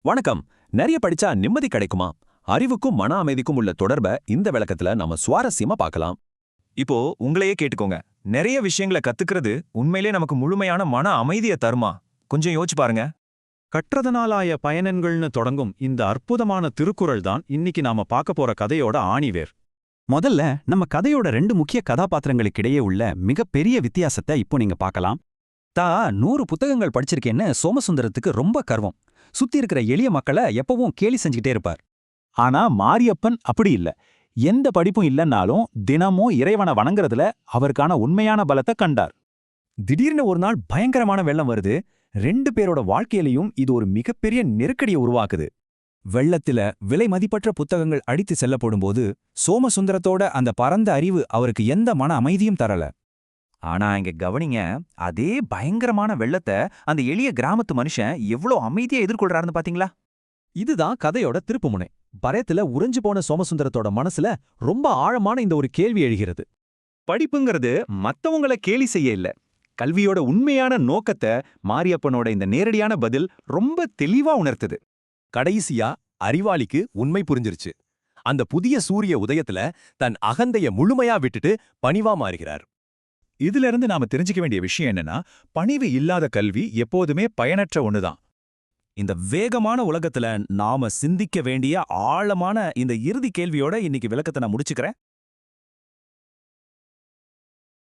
வணக்கம். நிறைய படிச்சா நிம்மதி கிடைக்குமா? அறிவுக்கும் மன அமைதிக்கும் உள்ள தொடர்ப இந்த விளக்கத்துல நாம சுவாரஸ்யமா பார்க்கலாம். இப்போ உங்களையே கேட்டுக்கோங்க. நிறைய விஷயங்களை கத்துக்கிறது உண்மையிலே நமக்கு முழுமையான மன அமைதியை தருமா? கொஞ்சம் யோசிச்சு பாருங்க. கற்றதனாலாய பயனன்கள்னு தொடங்கும் இந்த அற்புதமான திருக்குறள் தான் இன்னைக்கு நாம பார்க்க போற கதையோட ஆணிவேர். முதல்ல நம்ம கதையோட ரெண்டு முக்கிய கதாபாத்திரங்களுக்கிடையே உள்ள மிகப்பெரிய வித்தியாசத்தை இப்போ நீங்க பார்க்கலாம். 100 புத்தகங்கள் படிச்சிருக்கேன்னு சோமசுந்தரத்துக்கு ரொம்ப கர்வம். சுத்தி இருக்கிற எளிய மக்களை எப்பவும் கேலி செஞ்சுக்கிட்டே இருப்பார். ஆனா மாரியப்பன் அப்படி இல்ல. எந்த படிப்பும் இல்லைன்னாலும் தினமும் இறைவனை வணங்குறதுல அவருக்கான உண்மையான பலத்தை கண்டார். திடீர்னு ஒரு நாள் பயங்கரமான வெள்ளம் வருது. 2 பேரோட வாழ்க்கையிலையும் இது ஒரு மிகப்பெரிய நெருக்கடியை உருவாக்குது. வெள்ளத்துல விலை மதிப்பற்ற புத்தகங்கள் அடித்து செல்லப்படும்போது சோமசுந்தரத்தோட அந்த பரந்த அறிவு அவருக்கு எந்த மன அமைதியும் தரல. ஆனா இங்க கவனிங்க, அதே பயங்கரமான வெள்ளத்தை அந்த எளிய கிராமத்து மனுஷன் எவ்வளோ அமைதியா எதிர்கொள்றாருன்னு பாத்தீங்களா? இதுதான் கதையோட திருப்புமுனை. பயத்துல உறைஞ்சு போன சோமசுந்தரத்தோட மனசுல ரொம்ப ஆழமான இந்த ஒரு கேள்வி எழுகிறது. படிப்புங்கிறது மத்தவங்கள கேலி செய்ய இல்ல. கல்வியோட உண்மையான நோக்கத்தை மாரியப்பனோட இந்த நேரடியான பதில் ரொம்ப தெளிவா உணர்த்துது. கடைசியா அறிவாளிக்கு உண்மை புரிஞ்சிருச்சு. அந்த புதிய சூரிய உதயத்துல தன் அகந்தைய முழுமையா விட்டுட்டு பணிவா மாறுகிறார். இதுல இருந்து நாம தெரிஞ்சுக்க வேண்டிய விஷயம் என்னன்னா, பணிவு இல்லாத கல்வி எப்போதுமே பயனற்ற ஒண்ணுதான். இந்த வேகமான உலகத்துல நாம சிந்திக்க வேண்டிய ஆழமான இந்த இறுதி கேள்வியோட இன்னைக்கு விளக்கத்தை நான் முடிச்சுக்கிறேன்.